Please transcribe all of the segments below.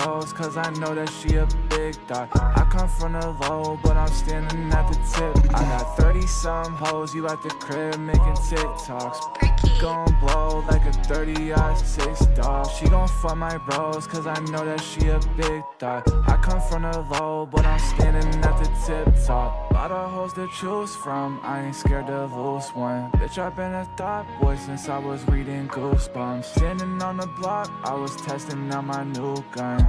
bros, cause I know that she a big dog. I come from the low, but I'm standing at the tip. I got 30-some hoes, you at the crib making TikToks. Gon' blow like a 30-6 dog. She gon' fuck my bros, cause I know that she a big dog. I come from the low, but I'm standing at the tip top. Lot of hoes to choose from, I ain't scared to lose one. Bitch, I've been a thought boy since I was reading Goosebumps. Standing on the block, I was testing out my new gun.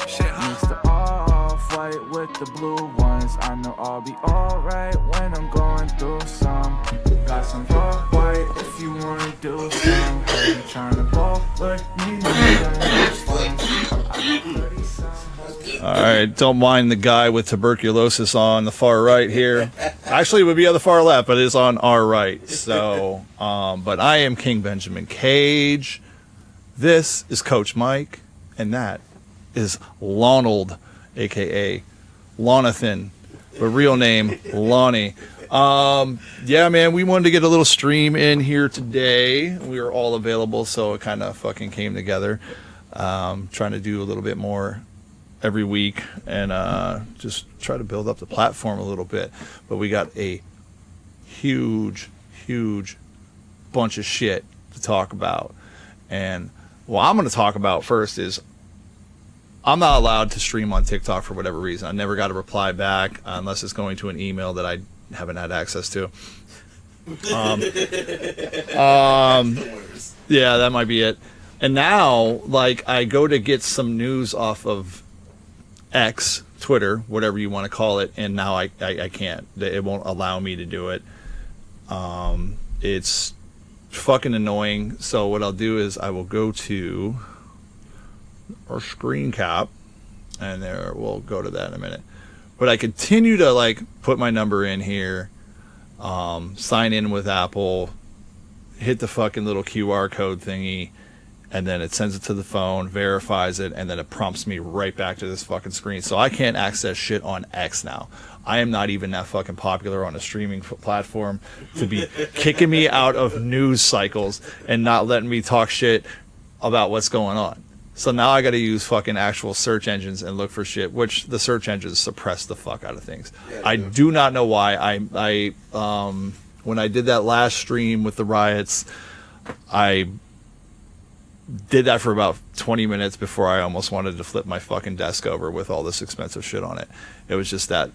Mix the off-white with the blue ones. I know I'll be alright when I'm going through some. Got some raw white if you wanna do some. Heard you tryna ball with me, Alright, don't mind the guy with tuberculosis on the far right here. Actually, it would be on the far left, but it's on our right. So, but I am King Benjamin Cage. This is Coach Mike, and that is Lonald, aka Lonathan, but real name Lonnie. Yeah, man, we wanted to get a little stream in here today. We were all available, so it kind of fucking came together. Trying to do a little bit more every week and just try to build up the platform a little bit. But we got a huge bunch of shit to talk about. And what I'm going to talk about first is I'm not allowed to stream on TikTok for whatever reason. I never got a reply back unless it's going to an email that I haven't had access to. Yeah, that might be it. And now, like, I go to get some news off of X, Twitter, whatever you want to call it, and now I can't. It won't allow me to do it. It's fucking annoying. So what I'll do is I will go to our screen cap, and there we'll go to that in a minute. But I continue to like put my number in here, sign in with Apple, hit the fucking little QR code thingy, and then it sends it to the phone, verifies it, and then it prompts me right back to this fucking screen. So I can't access shit on X now. I am not even that fucking popular on a streaming platform to be kicking me out of news cycles and not letting me talk shit about what's going on. So now I got to use fucking actual search engines and look for shit, which the search engines suppress the fuck out of things. Yeah, I do not know why. I when I did that last stream with the riots, I did that for about 20 minutes before I almost wanted to flip my fucking desk over with all this expensive shit on it. It was just that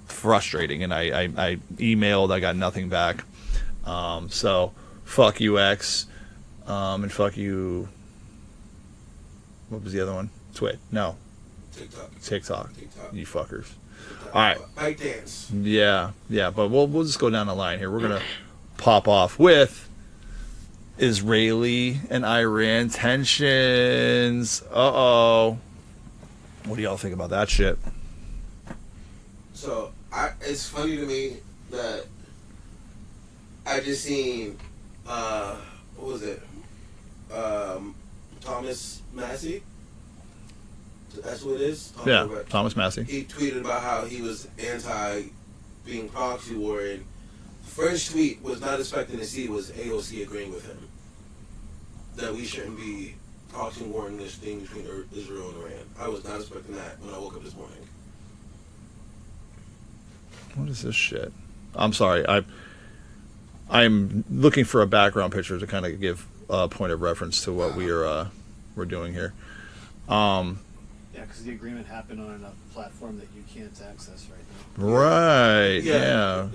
frustrating, and I emailed, I got nothing back. So fuck you, X, and fuck you. What was the other one? No. TikTok. You fuckers. All right. ByteDance. Yeah. But we'll just go down the line here. We're gonna pop off with Israeli and Iran tensions. What do y'all think about that shit? So it's funny to me that I just seen what was it? Thomas Massey. That's what it is. Thomas Massey. He tweeted about how he was anti being proxy war, and the first tweet was not expecting to see was AOC agreeing with him that we shouldn't be proxy warring this thing between Israel and Iran. I was not expecting that when I woke up this morning. What is this shit? I'm sorry. I'm looking for a background picture to kind of give a point of reference to what we're doing here. Yeah, because the agreement happened on a platform that you can't access right now. Right. Yeah.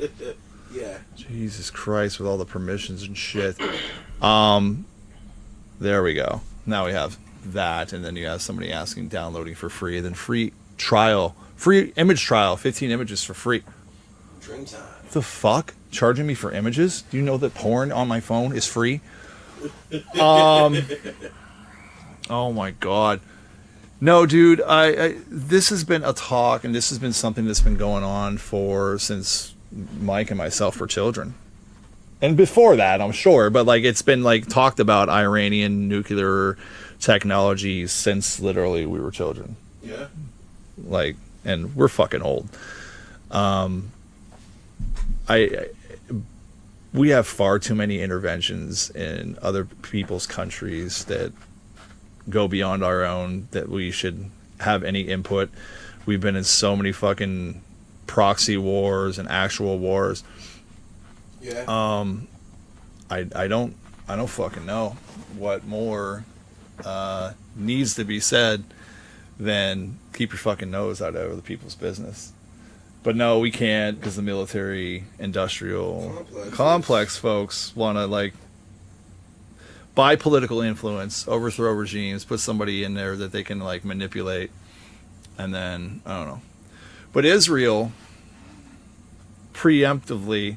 Yeah. Jesus Christ, with all the permissions and shit. There we go. Now we have that, and then you have somebody asking downloading for free, and then free image trial, 15 images for free. Drink time. The fuck? Charging me for images? Do you know that porn on my phone is free? Oh my god. No, dude, I this has been a talk, and this has been something that's been going on since Mike and myself were children. And before that, I'm sure, but like it's been like talked about Iranian nuclear technology since literally we were children. Yeah. Like, and we're fucking old. We have far too many interventions in other people's countries that go beyond our own, that we should have any input. We've been in so many fucking proxy wars and actual wars. Yeah. I don't fucking know what more needs to be said than keep your fucking nose out of other people's business. But no, we can't, because the military industrial complex folks want to like buy political influence, overthrow regimes, put somebody in there that they can like manipulate, and then I don't know. But Israel preemptively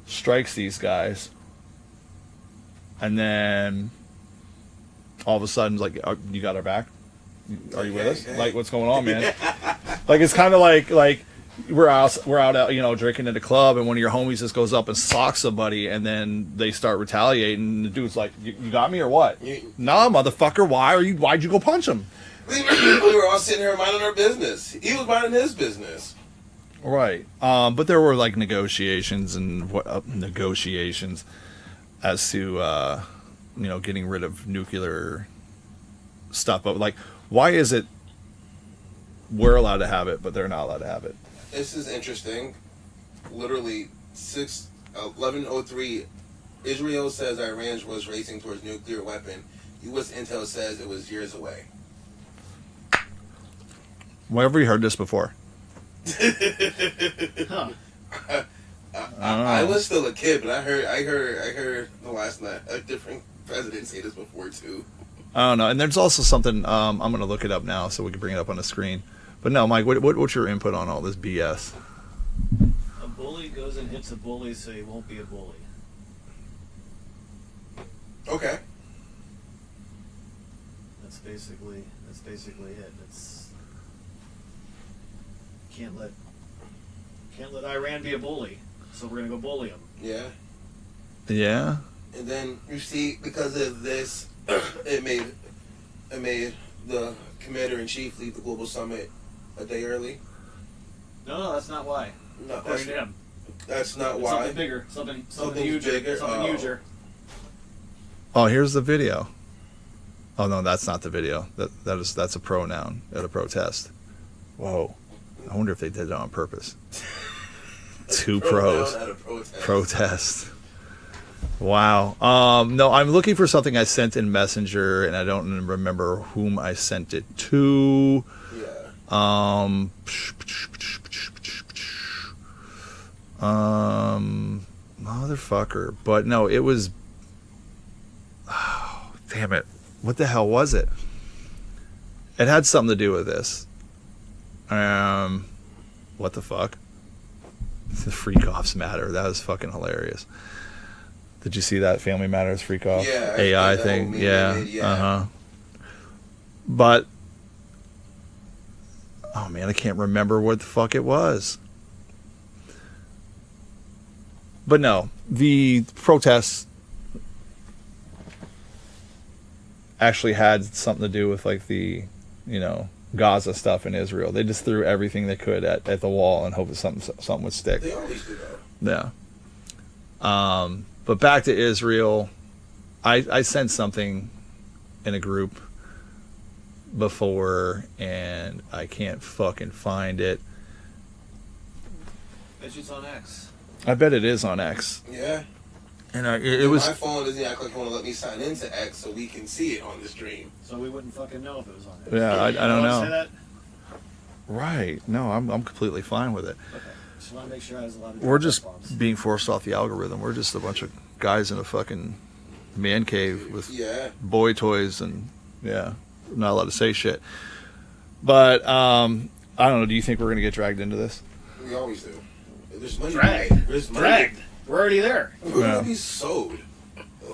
strikes these guys, and then all of a sudden, like, you got our back? Are you with us? Like, what's going on, man? Like, it's kind of like we're out, drinking at a club, and one of your homies just goes up and socks somebody, and then they start retaliating. And the dude's like, "You got me or what?" Nah, motherfucker. Why'd you go punch him? We were all sitting here minding our business. He was minding his business. Right. But there were like negotiations as to getting rid of nuclear stuff. But like, why is it we're allowed to have it, but they're not allowed to have it? This is interesting. Literally 11:03, Israel says Iran was racing towards nuclear weapon. U.S. intel says it was years away. Where have we heard this before? Huh. I was still a kid, but I heard the last night a different president say this before too. I don't know. And there's also something, I'm going to look it up now so we can bring it up on the screen. But no, Mike, what's your input on all this BS? A bully goes and hits a bully, so he won't be a bully. Okay. That's basically it. It's can't let Iran be a bully, so we're gonna go bully him. Yeah. Yeah. And then you see, because of this, it made the commander-in-chief leave the global summit a day early. No, that's not why. No, According to him. that's not It's why. something bigger, something Something's huger, bigger? something Oh. huger. Oh, here's the video. Oh no, that's not the video. That's a pronoun at a protest. Whoa. I wonder if they did it on purpose. Two pros. At a protest. Protest. Wow. No, I'm looking for something I sent in Messenger, and I don't remember whom I sent it to. Yeah. Motherfucker. But no, it was. Oh, damn it. What the hell was it? It had something to do with this. What the fuck? The freak offs matter. That was fucking hilarious. Did you see that Family Matters freak off? Yeah, AI that thing? whole Yeah. meme, yeah. Uh-huh. But oh man, I can't remember what the fuck it was. But no, the protests actually had something to do with like the, Gaza stuff in Israel. They just threw everything they could at the wall and hoped that something would stick. They always do that. Yeah. But back to Israel, I sent something in a group before and I can't fucking find it. Bet you it's on X. I bet it is on X. Yeah. And it was. My phone doesn't act like it want to let me sign into X so we can see it on the stream. So we wouldn't fucking know if it was on X. Yeah, I don't know. Say that? Right. No, I'm completely fine with it. Okay. Just want to make sure I was allowed to We're drop just F-bombs. being forced off the algorithm. We're just a bunch of guys in a fucking man cave with Yeah. boy toys and not allowed to say shit. But I don't know. Do you think we're gonna get dragged into this? We always do. There's money. Dragged. There's money. Dragged. We're already there. We're Yeah. gonna be sold.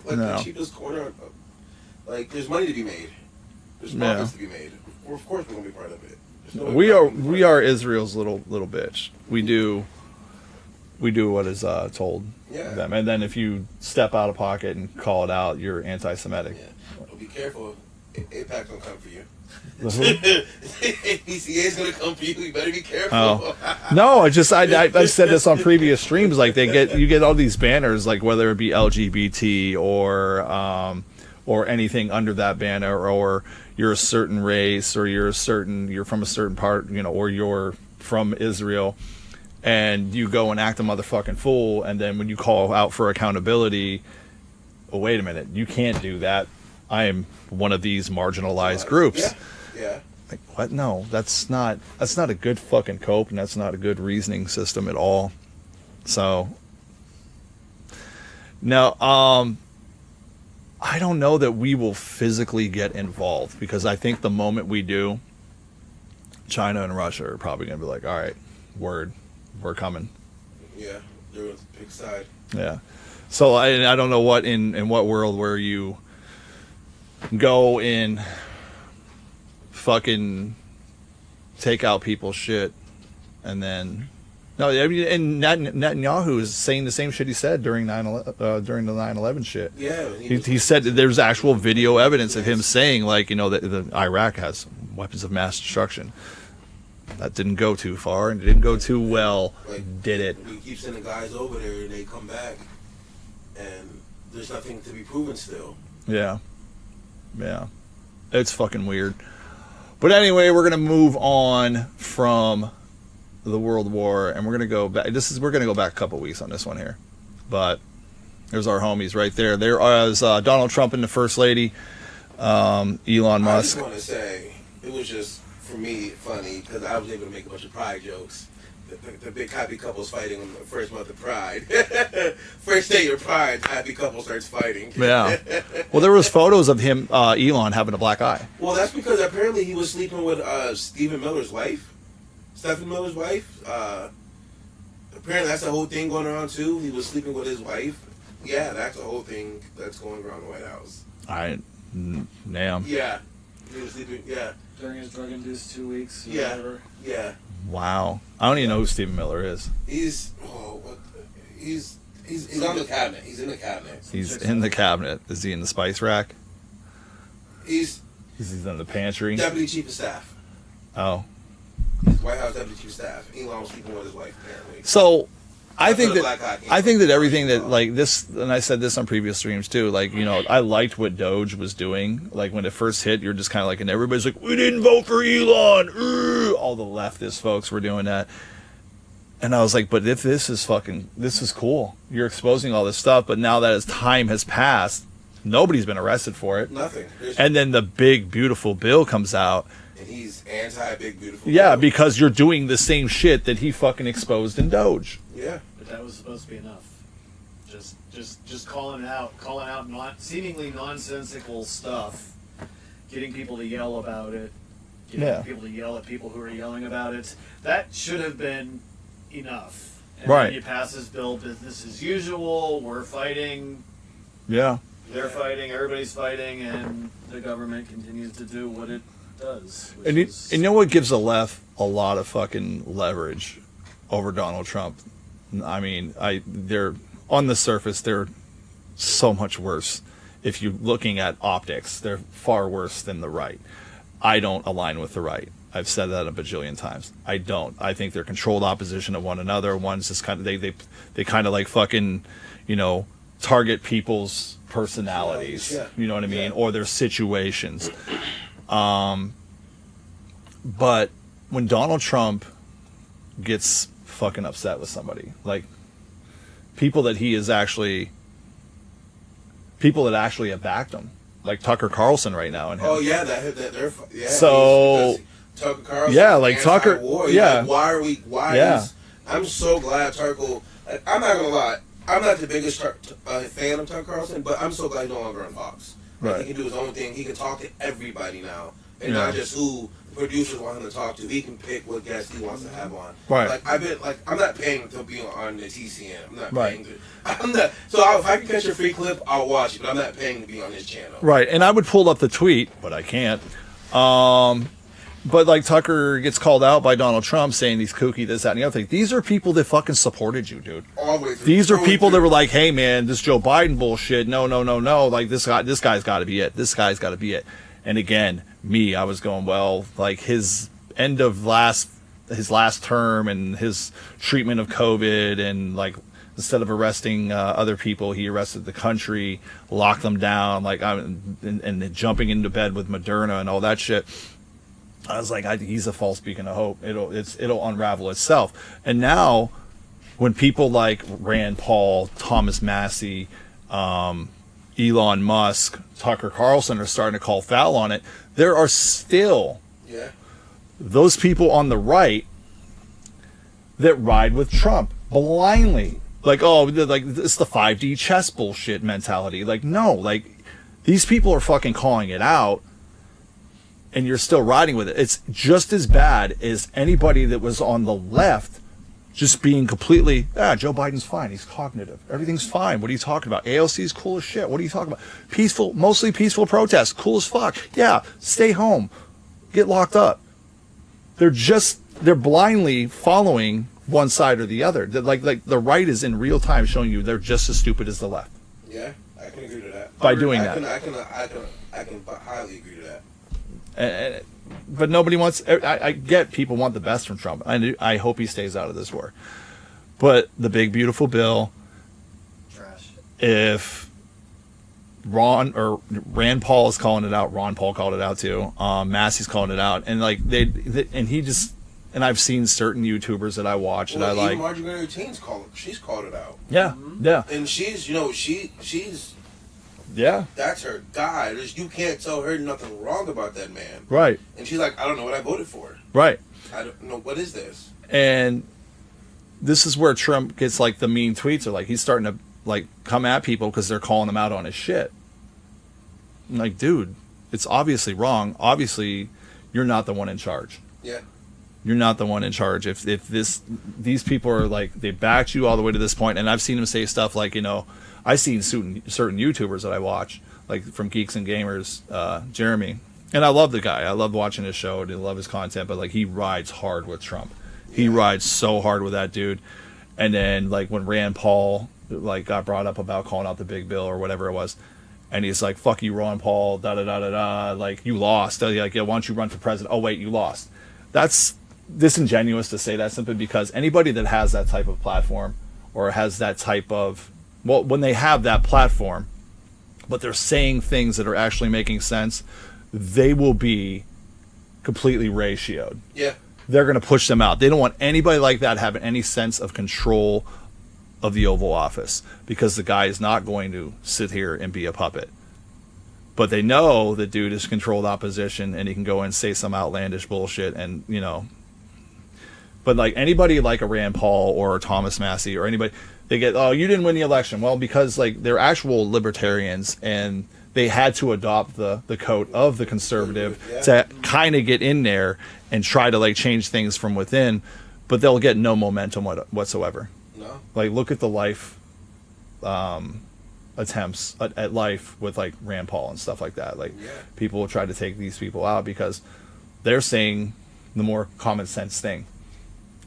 Like No. the cheapest corner. Like there's money to be made. There's Yeah. profits to be made. Well, of course we're gonna be part of it. There's no way We we're are not gonna be we part are of Israel's little bitch. We do what is told Yeah. them, and then if you step out of pocket and call it out, you're anti-Semitic. it. Yeah. But be careful. APAC gonna come for you. The who? PCA is gonna come for you. You better be careful. Oh. No, I said this on previous streams. Like you get all these banners, like whether it be LGBT or or anything under that banner, or you're a certain race, or you're from a certain part, or you're from Israel, and you go and act a motherfucking fool, and then when you call out for accountability, oh, wait a minute, you can't do that. I am one of these marginalized groups. Yeah. Like, what? No, that's not a good fucking cope, and that's not a good reasoning system at all. So, no, I don't know that we will physically get involved, because I think the moment we do, China and Russia are probably going to be like, all right, word, we're coming. Yeah, they're on the big side. Yeah. So I don't know what in what world where you go in fucking take out people's shit, and then no, I mean, and Netanyahu is saying the same shit he said during the 9/11 shit. Yeah, he said that there's actual video evidence of him saying, like, that the Iraq has weapons of mass destruction. That didn't go too far, and it didn't go too well, did it? We keep sending guys over there, and they come back, and there's nothing to be proven still. Yeah, it's fucking weird. But anyway, we're gonna move on from the World War, and we're gonna go back. We're gonna go back a couple weeks on this one here, but there's our homies right there. There is Donald Trump and the First Lady, Elon Musk. I just want to say it was just, for me, funny because I was able to make a bunch of pride jokes. The big happy couples fighting on the first month of Pride. First day of Pride, happy couple starts fighting. Yeah. Well, there was photos of him, Elon, having a black eye. Well, that's because apparently he was sleeping with Stephen Miller's wife. Apparently that's the whole thing going around too. He was sleeping with his wife. Yeah, that's the whole thing that's going around the White House. Damn. Yeah. He was sleeping, yeah. During his drug-induced 2 weeks. Or Yeah. whatever. Yeah. Wow. I don't even know who Stephen Miller is. He's on the cabinet. He's in the cabinet. He's in the cabinet. Is he in the spice rack? He's in the pantry. deputy chief of staff. Oh. He's White House deputy chief of staff. Elon was sleeping with his wife apparently. So I That's think where the that black eye came from. everything that, like, this, and I said this on previous streams too, like, I liked what Doge was doing. Like, when it first hit, you're just kind of like, and everybody's like, we didn't vote for Elon. All the leftist folks were doing that. And I was like, but if this is cool. You're exposing all this stuff, but now that as time has passed, nobody's been arrested for it. Nothing. And then the big, beautiful bill comes out. And he's anti-big, beautiful. Yeah, bill. because you're doing the same shit that he fucking exposed in Doge. Yeah. But that was supposed to be enough. Just calling out seemingly nonsensical stuff, getting people to yell about it, getting people to yell at people who are yelling about it. That should have been enough. And Right. then you pass this bill, business as usual. We're fighting. Yeah. They're fighting. Everybody's fighting, and the government continues to do what it does. And you know what gives the left a lot of fucking leverage over Donald Trump? I mean, they're on the surface, they're so much worse. If you're looking at optics, they're far worse than the right. I don't align with the right. I've said that a bajillion times. I don't. I think they're controlled opposition of one another. One's just kind of they kind of like fucking, target people's personalities. Yeah. You know what I mean? Or their situations. But when Donald Trump gets fucking upset with somebody, like people that actually have backed him, like Tucker Carlson right now, and him. Oh yeah, they're So Tucker Carlson. yeah, like Tucker. War. Yeah. Like, why? I'm so glad Tucker. I'm not gonna lie. I'm not the biggest fan of Tucker Carlson, but I'm so glad he's no longer on Fox. Like, Right. he can do his own thing. He can talk to everybody now, and not just who producers want him to talk to. He can pick what guests he wants to have on. Right. Like I'm not paying to be on the TCN. I'm not Right. paying to. I'm not. So if I can catch a free clip, I'll watch it. But I'm not paying to be on his channel. Right, and I would pull up the tweet, but I can't. But like Tucker gets called out by Donald Trump saying he's kooky, this, that, and the other thing. These are people that fucking supported you, dude. Always. These are people that were like, hey man, this Joe Biden bullshit, no. Like this guy's gotta be it. This guy's gotta be it. And again, I was going, well, like his end of his last term and his treatment of COVID and like Instead of arresting other people, he arrested the country, locked them down, like and jumping into bed with Moderna and all that shit. I was like, he's a false beacon of hope. It'll unravel itself. And now, when people like Rand Paul, Thomas Massey, Elon Musk, Tucker Carlson are starting to call foul on it, there are still those people on the right that ride with Trump blindly. Like, oh, like it's the 5D chess bullshit mentality. Like, no, like these people are fucking calling it out and you're still riding with it. It's just as bad as anybody that was on the left just being completely, Joe Biden's fine. He's cognitive. Everything's fine. What are you talking about? AOC is cool as shit. What are you talking about? Peaceful, mostly peaceful protests. Cool as fuck. Yeah, stay home. Get locked up. They're blindly following one side or the other. Like the right is in real time showing you they're just as stupid as the left. Yeah, I can agree to that. By doing that. I can highly agree to that. But nobody wants. I get people want the best from Trump. I hope he stays out of this war. But the big beautiful bill. Trash. If Rand Paul is calling it out, Ron Paul called it out too. Massey's calling it out, and like and he just. And I've seen certain YouTubers that I watch that I like. Even Marjorie Taylor's she's called it out. Yeah, yeah. And she's, she's. Yeah. That's her guy. You can't tell her nothing wrong about that man. Right. And she's like, I don't know what I voted for. Right. I don't know, what is this? And this is where Trump gets like the mean tweets are like, he's starting to like come at people because they're calling him out on his shit. I'm like, dude, it's obviously wrong. Obviously, you're not the one in charge. Yeah. You're not the one in charge. If these people are like, they backed you all the way to this point, and I've seen him say stuff like, I've seen certain YouTubers that I watch, like from Geeks and Gamers, Jeremy, and I love the guy. I love watching his show and I love his content, but like he rides hard with Trump. He rides so hard with that dude. And then like when Rand Paul like got brought up about calling out the big bill or whatever it was, and he's like, fuck you, Ron Paul, da da da da da, like you lost. Like, yeah, why don't you run for president? Oh wait, you lost. That's disingenuous to say that simply because anybody that has that type of platform or has that type of, well, when they have that platform but they're saying things that are actually making sense, they will be completely ratioed. Yeah, they're going to push them out. They don't want anybody like that having any sense of control of the Oval Office because the guy is not going to sit here and be a puppet. But they know the dude is controlled opposition and he can go and say some outlandish bullshit and, But like anybody like a Rand Paul or a Thomas Massey or anybody, they get, oh, you didn't win the election. Well, because like they're actual libertarians and they had to adopt the coat of the conservative to kind of get in there and try to like change things from within, but they'll get no momentum whatsoever. No. Like look at the life attempts at life with like Rand Paul and stuff like that. Like people will try to take these people out because they're saying the more common sense thing,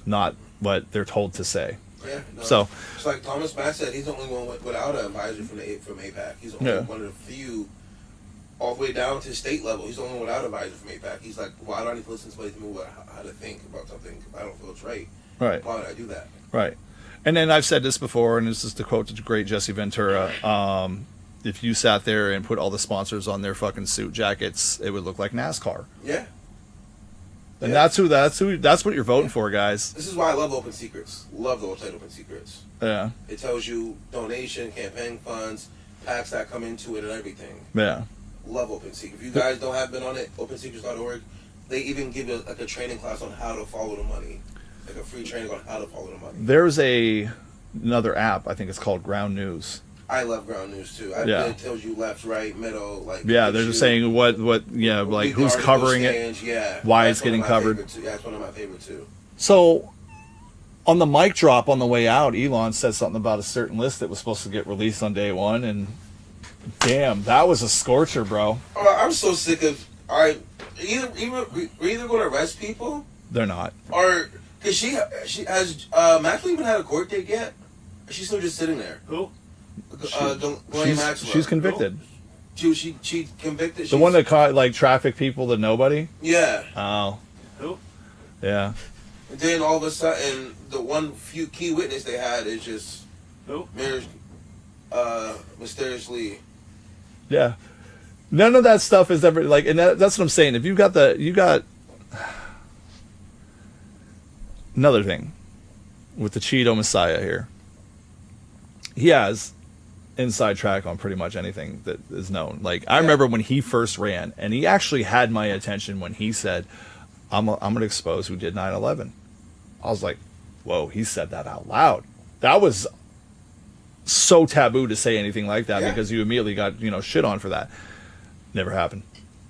not what they're told to say. Yeah. No. So it's like Thomas Matt said, he's the only one without an advisor from AIPAC. He's only one of the few, all the way down to state level. He's the only one without an advisor from AIPAC. He's like, why do I need to listen to somebody tell me how to think about something if I don't feel it's right? Right. Why would I do that? Right. And then I've said this before, and this is the quote to the great Jesse Ventura. If you sat there and put all the sponsors on their fucking suit jackets, it would look like NASCAR. Yeah. And that's what you're voting for, guys. This is why I love Open Secrets. Love the website Open Secrets. Yeah. It tells you donation, campaign funds, PACs that come into it, and everything. Yeah. Love Open Secrets. If you guys don't have been on it, OpenSecrets.org, they even give you like a training class on how to follow the money. Like a free training on how to follow the money. There's another app, I think it's called Ground News. I love Ground News too. It tells you left, right, middle, like. Yeah, they're just saying what like who's covering it, why it's getting covered. That's one of my favorite too. So, on the mic drop on the way out, Elon said something about a certain list that was supposed to get released on day one, and damn, that was a scorcher, bro. I'm so sick of. We're either going to arrest people. They're not. Or because she has Maxwell even had a court date yet? She's still just sitting there. Who? She's convicted. She convicted. The one that caught like traffic people to nobody. Yeah. Oh. Who? Yeah. And then all of a sudden, the one few key witness they had is just Who? Mysteriously. Yeah. None of that stuff is ever like, and that's what I'm saying. If you got another thing with the Cheeto Messiah here. He has inside track on pretty much anything that is known. Like, I remember when he first ran, and he actually had my attention when he said, I'm going to expose who did 9/11. I was like, whoa, he said that out loud. That was so taboo to say anything like that because you immediately got, shit on for that. Never happened.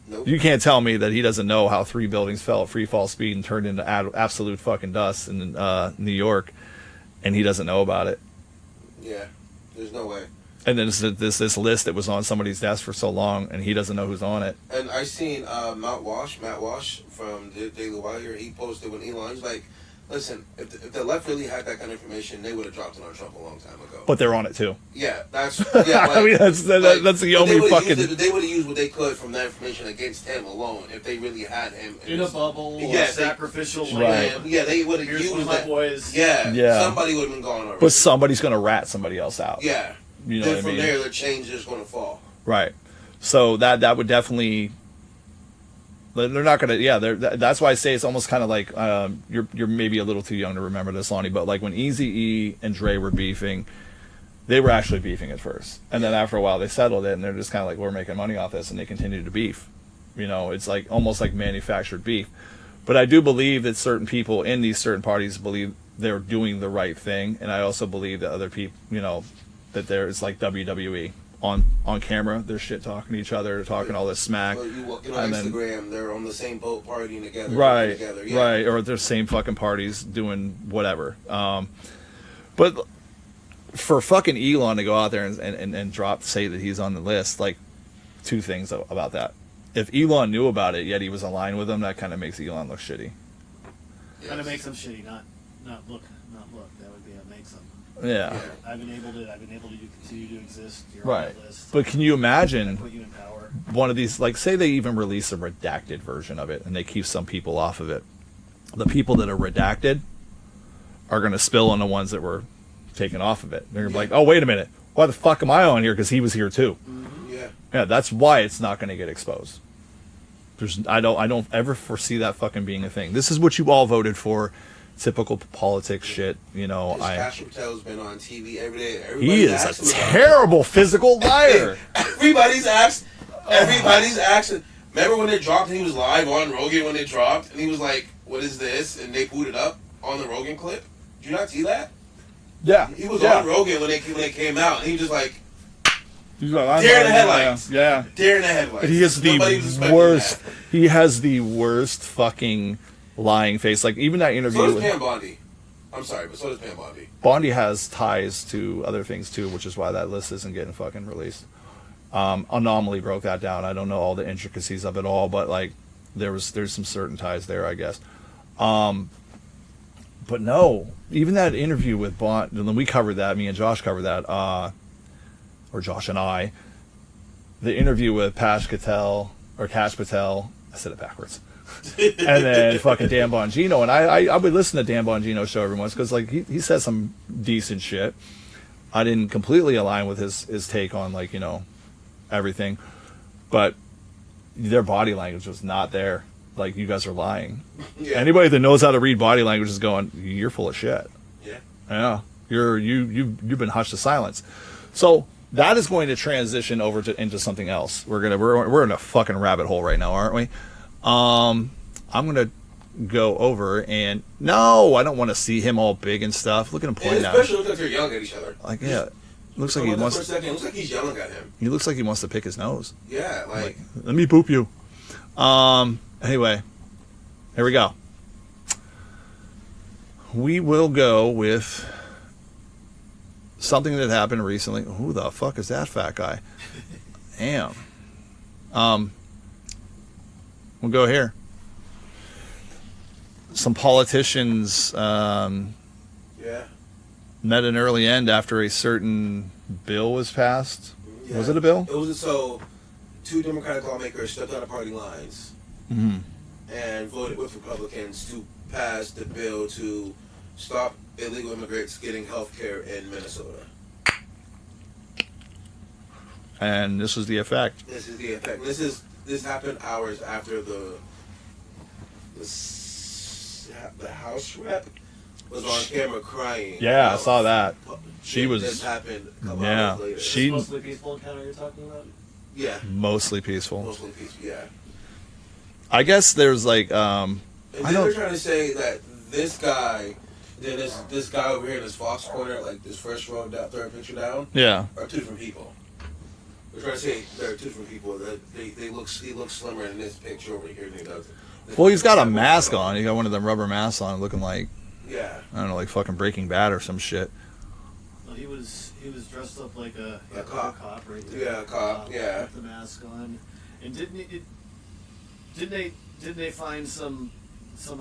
Nope. You can't tell me that he doesn't know how 3 buildings fell at free fall speed and turned into absolute fucking dust in New York, and he doesn't know about it. Yeah, there's no way. And then this list that was on somebody's desk for so long, and he doesn't know who's on it. And I seen Matt Walsh from the Daily Wire. He posted when Elon's like, listen, if the left really had that kind of information, they would have dropped it on Trump a long time ago. But they're on it too. Yeah, that's yeah. Like, I mean, that's the only fucking. They would have used what they could from that information against him alone if they really had him in a bubble, yeah, sacrificial right. lamb. Yeah, they would have used one of that. my boys. Yeah. Somebody would have been gone already. But somebody's gonna rat somebody else out. Yeah. You know then what I from mean? there, the change is going to fall. Right. So that would definitely. They're not gonna. Yeah. That's why I say it's almost kind of like you're maybe a little too young to remember this, Lonnie. But like when Eazy-E and Dre were beefing, they were actually beefing at first, and then after a while they settled it, and they're just kind of like, we're making money off this, and they continue to beef. It's like almost like manufactured beef. But I do believe that certain people in these certain parties believe they're doing the right thing, and I also believe that other people, that it's like WWE on camera, they're shit talking to each other, talking all this smack. Well, you look on Instagram, they're on the same boat partying together. Right, together, yeah. right, or they're same fucking parties doing whatever. But for fucking Elon to go out there and say that he's on the list, like, two things about that. If Elon knew about it, yet he was aligned with them, that kind of makes Elon look shitty. Yes. Kind of makes him shitty, not look. That would be a makes him. Yeah. I've enabled it. I've enabled you to continue to exist. You're Right. on the list. But can you imagine put you in power. One of these, like, say they even release a redacted version of it and they keep some people off of it. The people that are redacted are going to spill on the ones that were taken off of it. They're going to be like, oh, wait a minute. Why the fuck am I on here? Because he was here too. Yeah, that's why it's not going to get exposed. I don't ever foresee that fucking being a thing. This is what you all voted for. Typical politics shit, Kash Patel's been on TV every day. He is a terrible physical liar. Everybody's asking. Remember when they dropped and he was live on Rogan when they dropped and he was like, "What is this?" and they booted up on the Rogan clip. Did you not see that? Yeah. He was on Rogan when they came out and he was just like. He's like, deer in the headlights. Yeah. Deer in the headlights. He is the worst. He has the worst fucking lying face. Like, even that interview. So does Pam Bondi. I'm sorry, but so does Pam Bondi. Bondi has ties to other things too, which is why that list isn't getting fucking released. Anomaly broke that down. I don't know all the intricacies of it all, but like there's some certain ties there, I guess. But no, even that interview with Bond, and then we covered that. Me and Josh covered that. Or Josh and I, the interview with Kash Patel, I said it backwards, and then fucking Dan Bongino, and I would listen to Dan Bongino's show every once because like he says some decent shit. I didn't completely align with his take on like everything, but their body language was not there. Like, you guys are lying. Yeah. Anybody that knows how to read body language is going, you're full of shit. Yeah, you've been hushed to silence. So that is going to transition over into something else. We're in a fucking rabbit hole right now, aren't we? I'm gonna go over and no, I don't want to see him all big and stuff. Look at him pointing out. Especially looks like they're yelling at each other. Like, yeah, looks like he wants. For a second, it looks like he's yelling at him. He looks like he wants to pick his nose. Yeah, like let me poop you. Anyway, here we go. We will go with something that happened recently. Who the fuck is that fat guy? Damn. We'll go here. Some politicians met an early end after a certain bill was passed. Yeah. Was it a bill? It was. So, two Democratic lawmakers stepped out of party lines and voted with Republicans to pass the bill to stop illegal immigrants getting health care in Minnesota. and this was the effect. This is the effect. This happened hours after the House rep was on camera crying. Yeah, I saw that. She This was happened a couple yeah. hours later. She Mostly peaceful encounter you're talking about? Yeah, mostly peaceful. mostly peaceful. Yeah. I guess there's like And I then don't- they're trying to say that this guy, then this guy over here in this Fox corner, like this first row down, third picture down, yeah. are two different people. They're trying to say they're two different people. That he looks slimmer in this picture over here than he does. Well, he's got a mask on. He got one of them rubber masks on, looking like Yeah. I don't know, like fucking Breaking Bad or some shit. Well, he was dressed up like a cop. right there. Yeah, a cop, yeah. With the mask on, and didn't they find some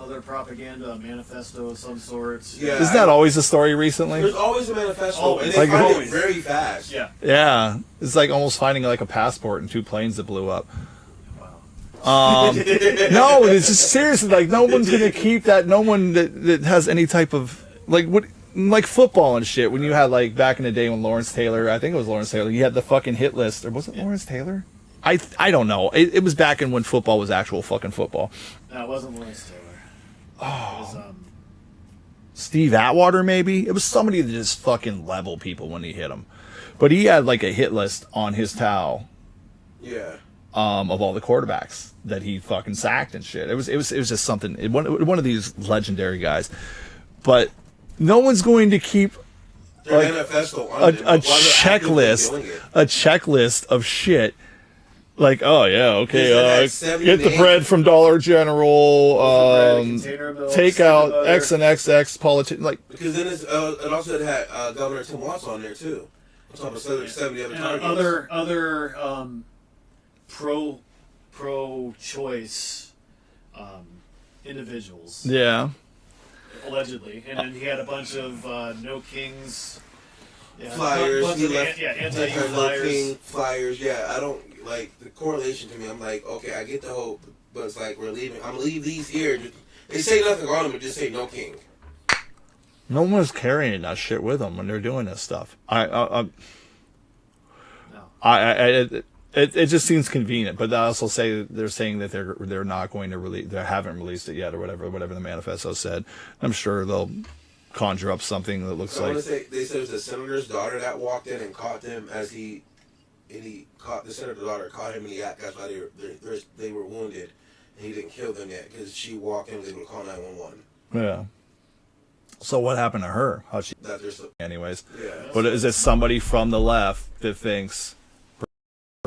other propaganda, a manifesto of some sort? Yeah. Isn't that always the story recently? There's always a manifesto, Always. and they Like find always. it very fast. Yeah. Yeah, it's like almost finding like a passport and two planes that blew up. Wow. No, it's just seriously like no one's gonna keep that. No one that has any type of like football and shit. When you had like back in the day when Lawrence Taylor, I think it was Lawrence Taylor, you had the fucking hit list, or was it Lawrence Taylor? I don't know. It was back in when football was actual fucking football. No, it wasn't Lawrence Taylor. Oh. It was, Steve Atwater, maybe. It was somebody that just fucking level people when he hit them. But he had like a hit list on his towel. Yeah. Of all the quarterbacks that he fucking sacked and shit. It was just something. One of these legendary guys. But no one's going to keep Their like, manifesto a on them, while they're actively doing it. checklist of shit. Like, oh yeah, okay, There's that 70 get the names. bread from Dollar General. bread, container milk, Take cinnamon out butter. X and XX politician. Like, Because then it also had Governor Tim Walz on there too. On top of 70 other and targets. other pro-choice individuals, yeah, allegedly, and then he had a bunch of no kings. Yeah, Flyers. bunch He of left anti-U flyers. Flyers. Yeah, I don't like the correlation to me. I'm like, okay, I get the hope, but it's like we're leaving. I'm gonna leave these here. They say nothing on them, but just say no king. no one's carrying that shit with them when they're doing this stuff. No. It just seems convenient, but they also say they're saying that they're not going to release, they haven't released it yet, or whatever the manifesto said. I'm sure they'll conjure up something that looks So I like. want to say they said it was the senator's daughter that walked in and caught them as he caught the senator's daughter caught him in the act. That's why they were wounded, and he didn't kill them yet because she walked in and was able to call 911. Yeah. So what happened to her? How'd she? That there's Anyways, yeah. but is it somebody from the left that thinks we're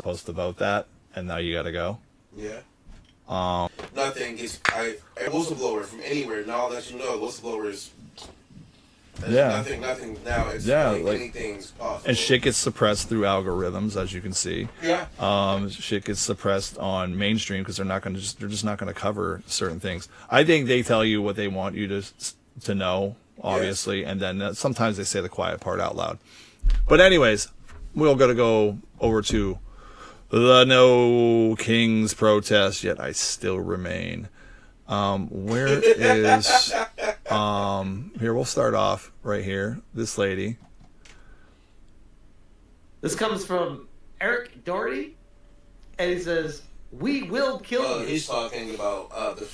supposed to vote that, and now you got to go? Yeah. Nothing gets a whistleblower from anywhere. Now that you know, whistleblowers. Yeah. Nothing now. It's Yeah, like like- anything's possible. And shit gets suppressed through algorithms, as you can see. Yeah. Shit gets suppressed on mainstream because they're just not going to cover certain things. I think they tell you what they want you to know, obviously, and then sometimes they say the quiet part out loud. But anyways, we're going to go over to the No Kings protest. Yet I still remain. Where is here? We'll start off right here. This lady. This comes from Eric Doherty, and he says, "We will kill you." He's talking about the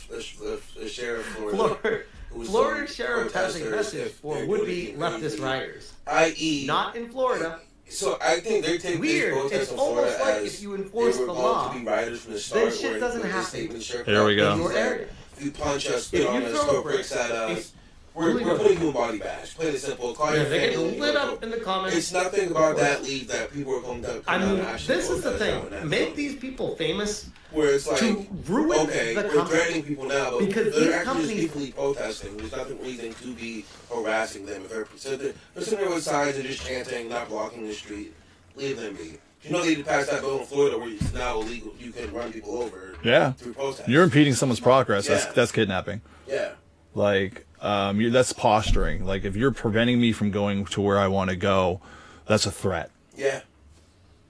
sheriff of Florida. Florida, who was Florida telling sheriff has a protesters message if for they're would-be doing leftist anything, rioters. i.e., Not in Florida. So I think they're taking Weird. these protests It's in Florida almost like as if you enforce they were the going law, to be rioters from the start. shit where doesn't the happen statement sheriff Here we out go. In your said, area. If you punch us, If spit you on us, throw throw a brick, bricks at us, if- we're Illegal. putting you in body bash. Plain and simple. Call Yeah, your they family. get lit up in the comments. It's nothing about that league that people are going to come I down mean, and actually this is the protest thing. that. Make these people famous Where it's like, to ruin okay, the we're company. threatening people now, but Because they're these actually companies- just peacefully protesting. There's nothing reason to be harassing them. If they're sitting there with signs and just chanting, not blocking the street, leave them be. You know they passed that bill in Florida where it's now illegal. You can run people over Yeah. through protests. You're impeding someone's progress. Yeah. That's kidnapping. Yeah. Like, that's posturing. Like, if you're preventing me from going to where I want to go, that's a threat. Yeah.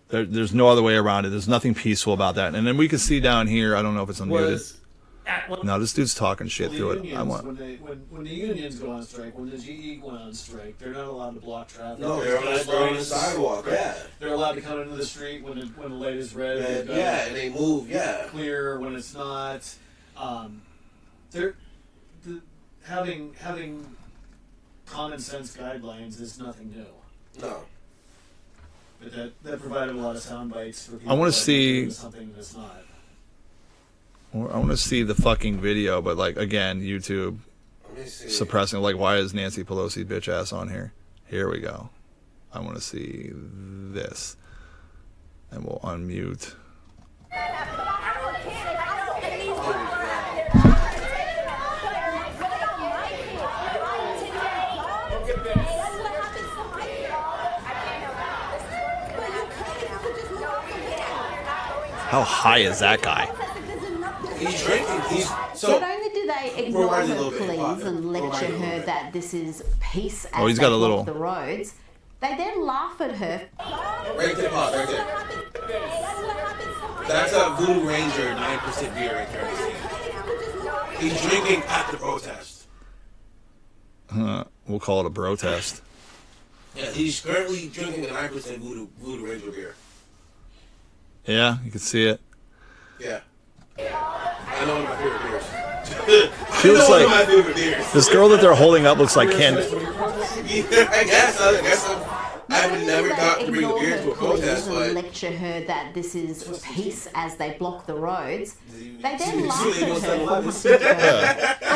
There's no other way around it. There's nothing peaceful about that. And then we can see down here, I don't know if it's unmuted. Was No, this dude's talking shit Well, through the it. unions, I want. when the unions go on strike, when the GE went on strike, they're not allowed to block traffic. No, There's they're on the guidelines. sidewalk. Yeah. They're allowed to come into the street when the light is red. And, and, yeah, and they move. Yeah. clear when it's not. They're having common sense guidelines is nothing new. No. But that provided a lot of sound bites for people. I wanna that see- do something that's not. I want to see the fucking video, but like again, YouTube Let me see. suppressing. Like, why is Nancy Pelosi bitch ass on here? Here we go. I want to see this, and we'll unmute. How high is that guy? He's drinking. He's Not so. only do they ignore Rewind a her little bit, pleas Pop. and Rewind a lecture little her bit. that this is peace as Oh, he's they got a block little- the roads, they then laugh at her. Right there, Pop. Right there. That's a Voodoo Ranger 9% beer right there. He's drinking at the protest. We'll call it a bro test. Yeah, he's currently drinking a 9% Voodoo Ranger beer. Yeah, you can see it. Yeah. I know one of my favorite beers. She looks one of like- my favorite beers. This girl that they're holding up looks like Ken. I guess I haven't never got to bring a ignore beer her to a protest, pleas but and lecture her that this is peace as they block the roads. They See, then laugh they don't at sell her. lemons.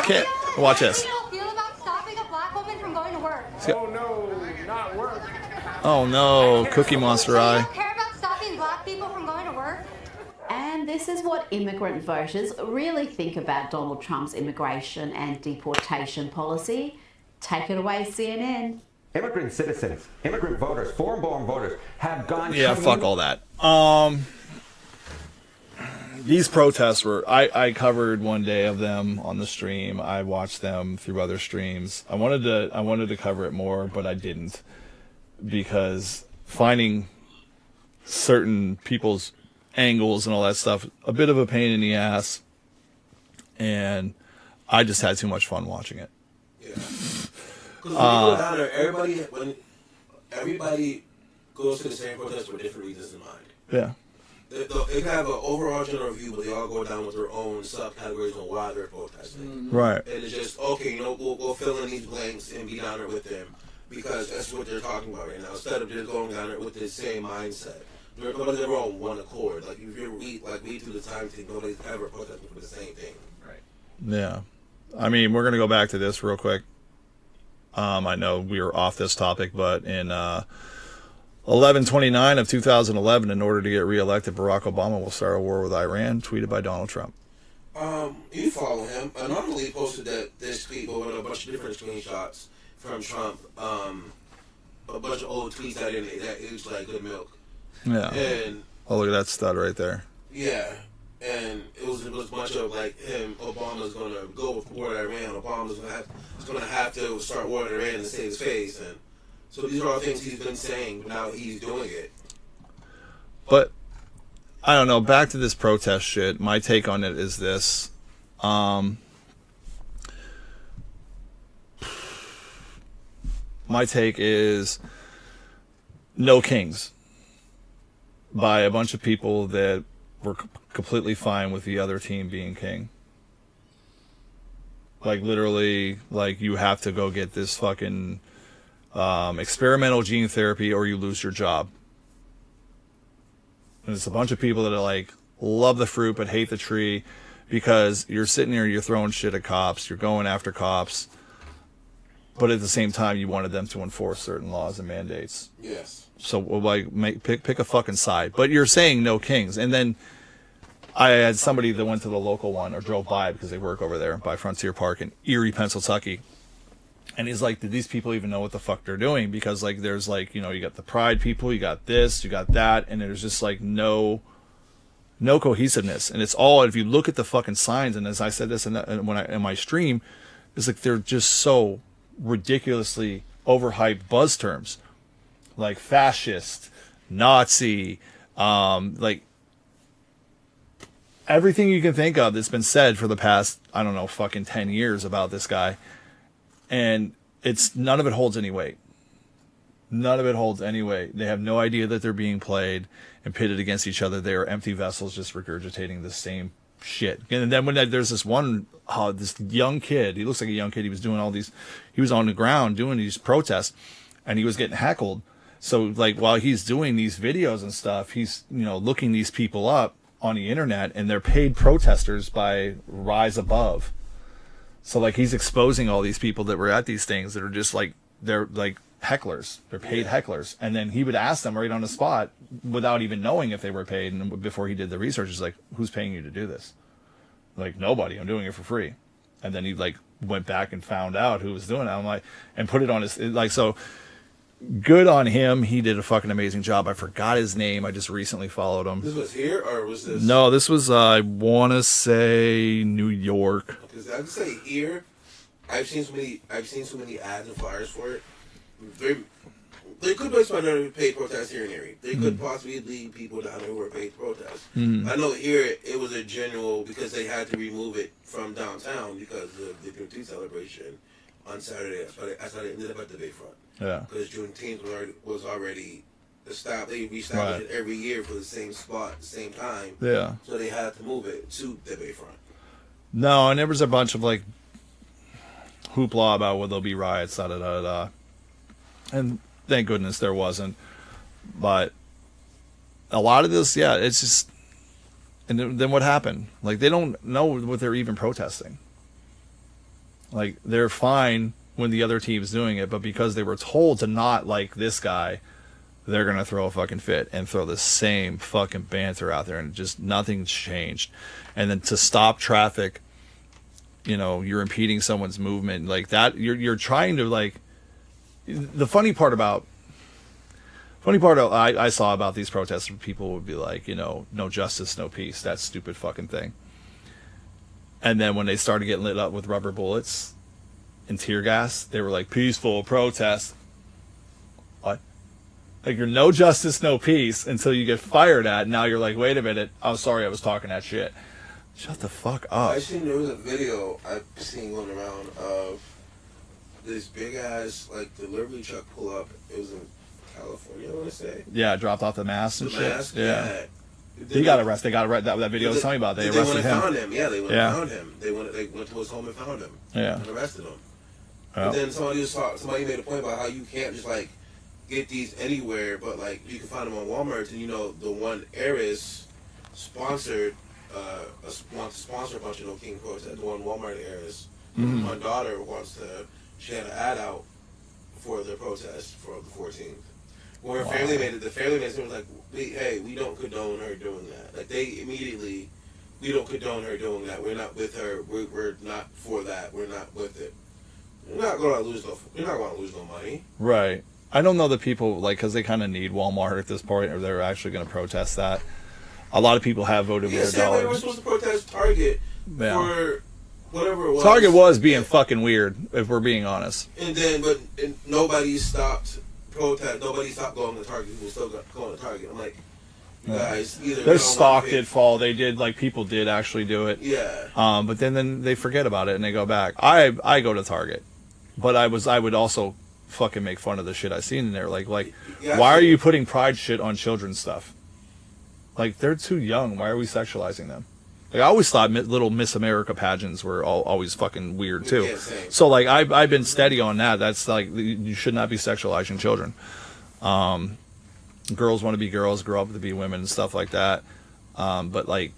Can't watch this. How do you feel about stopping a black woman from going to work? Oh no, Cookie Monster Do you Eye. care about stopping black people from going to work? And this is what immigrant voters really think about Donald Trump's immigration and deportation policy. Take it away, CNN. Immigrant citizens, immigrant voters, foreign-born voters have gone. Yeah, fuck all that. These protests were. I covered one day of them on the stream. I watched them through other streams. I wanted to cover it more, but I didn't, because finding certain people's angles and all that stuff a bit of a pain in the ass, and I just had too much fun watching it. Yeah. Because when you go down there, everybody goes to the same protest for different reasons in mind. Yeah. They can have an overall general view, but they all go down with their own subcategories on why they're protesting. Right. And it's just, okay, we'll fill in these blanks and be down there with them, because that's what they're talking about right now. Instead of just going down there with the same mindset. Nobody's ever on one accord. Like, if you read through the time thing, nobody's ever protesting for the same thing. Right. Yeah. I mean, we're going to go back to this real quick. I know we were off this topic, but in 11/29 of 2011, in order to get reelected, Barack Obama will start a war with Iran, tweeted by Donald Trump. You follow him. I normally posted this tweet with a bunch of different screenshots from Trump. A bunch of old tweets that aged like good milk. Yeah. And Oh, look at that stud right there. yeah, and it was a bunch of like Obama's gonna go with war with Iran. Obama's gonna have to start war with Iran to save his face, and so these are all things he's been saying, but now he's doing it. But I don't know. Back to this protest shit. My take on it is this. My take is no kings by a bunch of people that were completely fine with the other team being king. Like, literally, like, you have to go get this fucking experimental gene therapy or you lose your job. And it's a bunch of people that are like, love the fruit but hate the tree, because you're sitting there, you're throwing shit at cops, you're going after cops, but at the same time you wanted them to enforce certain laws and mandates. Yes. So like, pick a fucking side. But you're saying no kings. And then I had somebody that went to the local one or drove by, because they work over there by Frontier Park in Erie, Pennsylvania. And he's like, did these people even know what the fuck they're doing? Because like, there's like, you know, you got the pride people, you got this, you got that, and there's just like no cohesiveness. And it's all, if you look at the fucking signs, and as I said this in my stream, it's like they're just so ridiculously overhyped buzz terms, like fascist, Nazi, like everything you can think of that's been said for the past, I don't know, fucking 10 years about this guy. And none of it holds any weight. None of it holds any weight. They have no idea that they're being played and pitted against each other. They are empty vessels just regurgitating the same shit. And then when there's this one, this young kid, he looks like a young kid. He was doing he was on the ground doing these protests and he was getting heckled. So like while he's doing these videos and stuff, he's, looking these people up on the internet and they're paid protesters by Rise Above. So like he's exposing all these people that were at these things that are just like, they're like hecklers. They're paid hecklers. And then he would ask them right on the spot without even knowing if they were paid. And before he did the research, he's like, who's paying you to do this? Like, nobody. I'm doing it for free. And then he like went back and found out who was doing it. I'm like, and put it on his, like, so good on him. He did a fucking amazing job. I forgot his name. I just recently followed him. This was here, or was this? No, this was, I want to say New York. Because I would say here, I've seen so many ads and flyers for it. They could be spending paid protests here in Erie. They could possibly lead people down there who are paid protests. I know here it was a general, because they had to remove it from downtown because of the Juneteenth celebration on Saturday. That's how they ended up at the Bayfront. Yeah. Because Juneteenth was already established. They reestablished it every year for the same spot at the same time. Yeah. So they had to move it to the Bayfront. No, and there was a bunch of like hoopla about whether there'll be riots, da da da da. And thank goodness there wasn't. But a lot of this, yeah, it's just. And then what happened? Like, they don't know what they're even protesting. Like, they're fine when the other team's doing it, but because they were told to not like this guy, they're going to throw a fucking fit and throw the same fucking banter out there, and just nothing's changed. And then to stop traffic, you're impeding someone's movement like that. You're trying to, like, the funny part I saw about these protests, people would be like, no justice, no peace, that stupid fucking thing. And then when they started getting lit up with rubber bullets and tear gas, they were like, peaceful protest. What? Like, you're no justice, no peace until you get fired at. Now you're like, wait a minute, I'm sorry, I was talking that shit. Shut the fuck up. I seen there was a video I've seen going around of this big ass like delivery truck pull up. It was in California, I want to say. Yeah, dropped off the mask and shit. Mask, yeah. He got arrested. They got arrested. That video was telling me about. They arrested him. Found him. Yeah, they went and found him. They went to his home and found him. Yeah. And arrested him. Oh. And then somebody made a point about how you can't just like get these anywhere, but like you can find them on Walmart. And the one heiress sponsored wants to sponsor a bunch of No King protests. The one Walmart heiress, my daughter she had an ad out for the protest for the 14th. When her family made it, the family was like, we don't condone her doing that. Like, they immediately, we don't condone her doing that. We're not with her. We're not for that. We're not with it. We're not going to lose no money. Right. I don't know that people, like, because they kind of need Walmart at this point, or they're actually going to protest that. A lot of people have voted with their dollars. They were supposed to protest Target for whatever it was. Target was being fucking weird, if we're being honest. And then, nobody stopped protest. Nobody stopped going to Target. People still going to Target. I'm like, you guys, either their stock did fall. They did, like, people did actually do it. Yeah. But then they forget about it and they go back. I go to Target, but I would also fucking make fun of the shit I seen in there. Like, why are you putting pride shit on children's stuff? Like, they're too young. Why are we sexualizing them? Like, I always thought little Miss America pageants were always fucking weird too. Yeah, same. So like, I've been steady on that. That's like, you should not be sexualizing children. Girls want to be girls, grow up to be women and stuff like that. But like,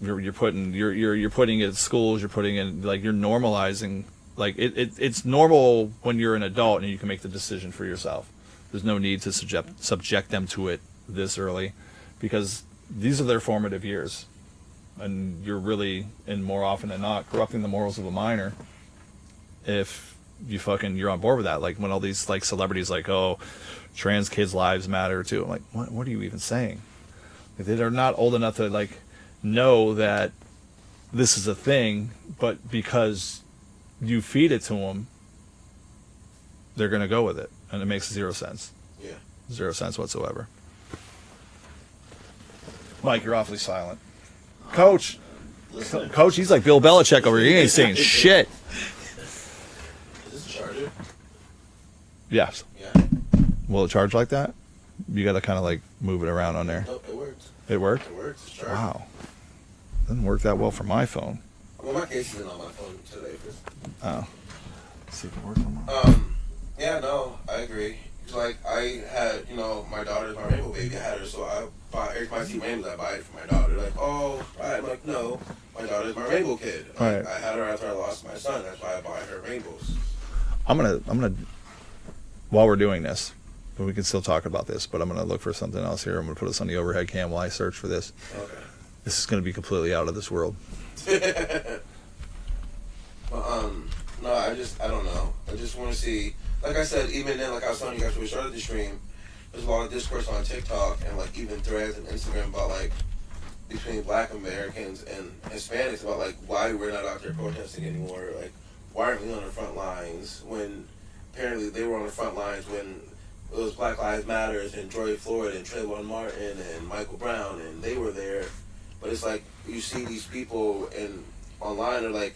you're putting it at schools. You're putting in, like, you're normalizing. Like, it's normal when you're an adult and you can make the decision for yourself. There's no need to subject them to it this early, because these are their formative years. And you're really, and more often than not, corrupting the morals of a minor if you're on board with that. Like, when all these, like, celebrities, like, oh, trans kids' lives matter too. I'm like, what are you even saying? Like, they're not old enough to, like, know that this is a thing, but because you feed it to them, they're going to go with it. And it makes zero sense. Yeah. Zero sense whatsoever. Mike, you're awfully silent. Coach. Listen, Coach, he's like Bill Belichick over here. He ain't saying shit. Is this a charger? Yes. Yeah. Will it charge like that? You got to kind of like move it around on there. Nope, it works. It worked? It works. It's charging. Wow. Doesn't work that well for my phone. Well, my case isn't on my phone today. Oh. Let's see if it works on mine. Yeah, no, I agree. It's like I had, my daughter's my rainbow baby. I had her, so I buy every time I see rainbows, I buy it for my daughter. Like, oh, right. I'm like, no, my daughter's my rainbow kid. Right. I had her after I lost my son. That's why I buy her rainbows. I'm gonna while we're doing this, but we can still talk about this, but I'm gonna look for something else here. I'm gonna put this on the overhead cam while I search for this. Okay. This is gonna be completely out of this world. But, no, I don't know. I just want to see, like I said, even then, like I was telling you guys when we started the stream, there's a lot of discourse on TikTok and like even threads and Instagram about like between Black Americans and Hispanics about like why we're not out there protesting anymore. Like, why aren't we on the front lines when apparently they were on the front lines when it was Black Lives Matters and George Floyd and Trayvon Martin and Michael Brown and they were there. But it's like you see these people and online are like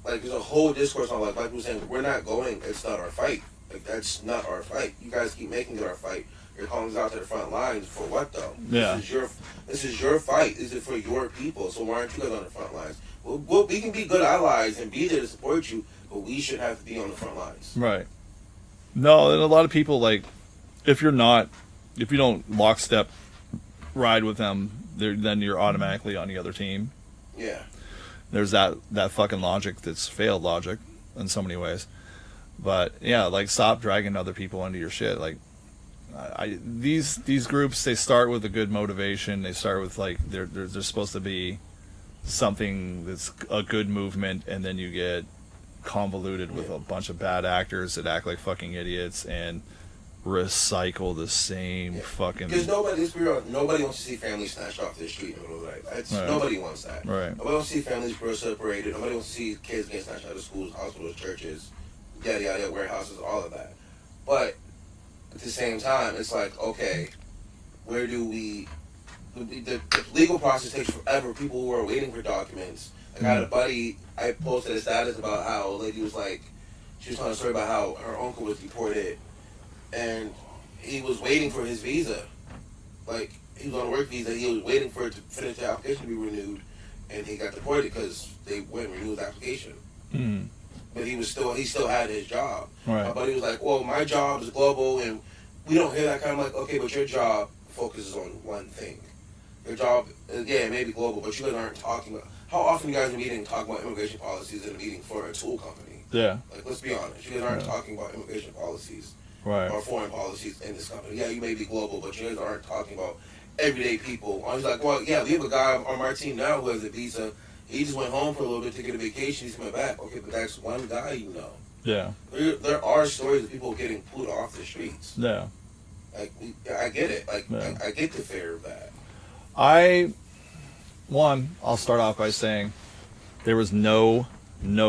there's a whole discourse on like black people saying we're not going, it's not our fight. Like that's not our fight. You guys keep making it our fight. You're calling us out to the front lines for what though? Yeah. This is your fight. This is for your people. So why aren't you guys on the front lines? We can be good allies and be there to support you, but we should have to be on the front lines. Right. No, and a lot of people like if you don't lockstep ride with them, then you're automatically on the other team. Yeah. There's that fucking logic that's failed logic in so many ways. But yeah, like stop dragging other people into your shit. Like these groups, they start with a good motivation. They start with like they're supposed to be something that's a good movement, and then you get convoluted with a bunch of bad actors that act like fucking idiots and recycle the same fucking. Because nobody wants to see families snatched off the street in the middle of the night. Right. Nobody wants that. Right. Nobody wants to see families grow separated. Nobody wants to see kids getting snatched out of schools, hospitals, churches, yada yada, yada, warehouses, all of that. But at the same time, it's like, okay, where do we? The legal process takes forever. People who are waiting for documents. Like I had a buddy. I posted a status about how a lady was like, she was telling a story about how her uncle was deported. And he was waiting for his visa. Like, he was on a work visa. He was waiting for it to finish the application to be renewed. And he got deported because they wouldn't renew his application. Mm. But he still had his job. Right. My buddy was like, well, my job is global and we don't hear that kind of like, okay, but your job focuses on one thing. Your job, yeah, it may be global, but you guys aren't talking about, how often you guys are meeting talk about immigration policies in a meeting for a tool company? Yeah. Like, let's be honest. You guys aren't talking about immigration policies. Right. Or foreign policies in this company. Yeah, you may be global, but you guys aren't talking about everyday people. I was like, well, yeah, we have a guy on our team now who has a visa. He just went home for a little bit to get a vacation. He's coming back. Okay, but that's one guy you know. Yeah. There are stories of people getting pulled off the streets. Yeah. Like, I get it. Like, Yeah. I get the fear of that. I'll start off by saying there was no